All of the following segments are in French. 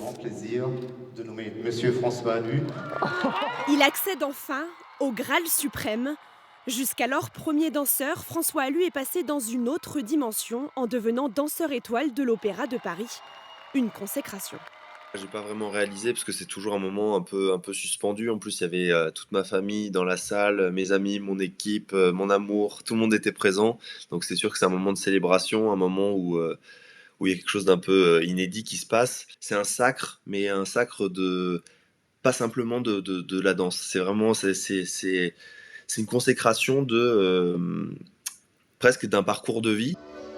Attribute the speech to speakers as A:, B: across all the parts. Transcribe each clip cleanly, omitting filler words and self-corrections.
A: grand plaisir de nommer Monsieur François Allu.
B: Il accède enfin au Graal suprême. Jusqu'alors premier danseur, François Allu est passé dans une autre dimension en devenant danseur étoile de l'Opéra de Paris. Une consécration.
C: J'ai pas vraiment réalisé parce que c'est toujours un moment un peu suspendu. En plus, il y avait, toute ma famille dans la salle, mes amis, mon équipe, mon amour, tout le monde était présent. Donc c'est sûr que c'est un moment de célébration, un moment où il y a quelque chose d'un peu, inédit qui se passe. C'est un sacre, mais un sacre de pas simplement de la danse. C'est vraiment c'est une consécration presque d'un parcours de vie.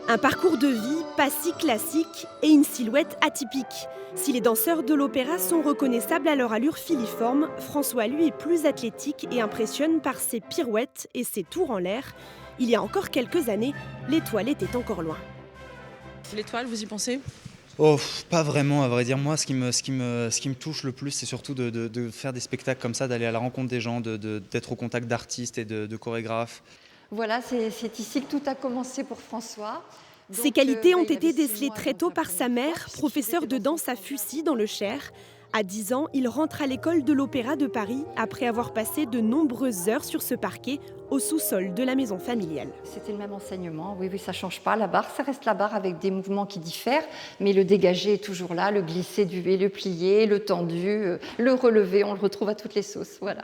B: Un parcours de vie pas si classique et une silhouette atypique. Si les danseurs de l'opéra sont reconnaissables à leur allure filiforme, François Allu est plus athlétique et impressionne par ses pirouettes et ses tours en l'air. Il y a encore quelques années, l'étoile était encore loin.
D: L'étoile, vous y pensez?
E: Oh, pas vraiment, à vrai dire. Moi, ce qui me touche le plus, c'est surtout de faire des spectacles comme ça, d'aller à la rencontre des gens, d'être au contact d'artistes et de chorégraphes.
F: Voilà, c'est ici que tout a commencé pour François.
B: Ses qualités ont été décelées très tôt par sa mère, professeure de danse à Fussy dans le Cher. À 10 ans, il rentre à l'école de l'Opéra de Paris après avoir passé de nombreuses heures sur ce parquet au sous-sol de la maison familiale.
F: C'était le même enseignement, oui, ça ne change pas. La barre, ça reste la barre avec des mouvements qui diffèrent, mais le dégagé est toujours là, le glissé du V, le plié, le tendu, le relevé, on le retrouve à toutes les sauces, voilà.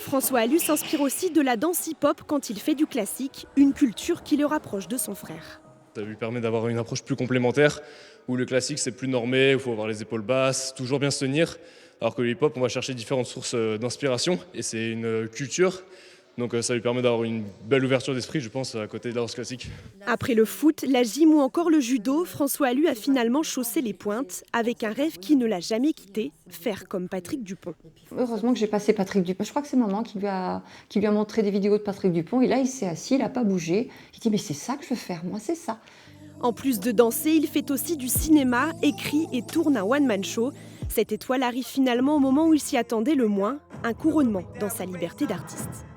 B: François Allu s'inspire aussi de la danse hip-hop quand il fait du classique, une culture qui le rapproche de son frère.
G: Ça lui permet d'avoir une approche plus complémentaire, où le classique c'est plus normé, il faut avoir les épaules basses, toujours bien se tenir, alors que le hip-hop on va chercher différentes sources d'inspiration, et c'est une culture, donc ça lui permet d'avoir une belle ouverture d'esprit, je pense, à côté de la danse classique.
B: Après le foot, la gym ou encore le judo, François Allu a finalement chaussé les pointes, avec un rêve qui ne l'a jamais quitté, faire comme Patrick Dupont.
F: Heureusement que j'ai passé Patrick Dupont. Je crois que c'est maman qui lui a montré des vidéos de Patrick Dupont, et là il s'est assis, il n'a pas bougé. Il dit mais c'est ça que je veux faire, moi c'est ça.
B: En plus de danser, il fait aussi du cinéma, écrit et tourne un one-man show. Cette étoile arrive finalement au moment où il s'y attendait le moins, un couronnement dans sa liberté d'artiste.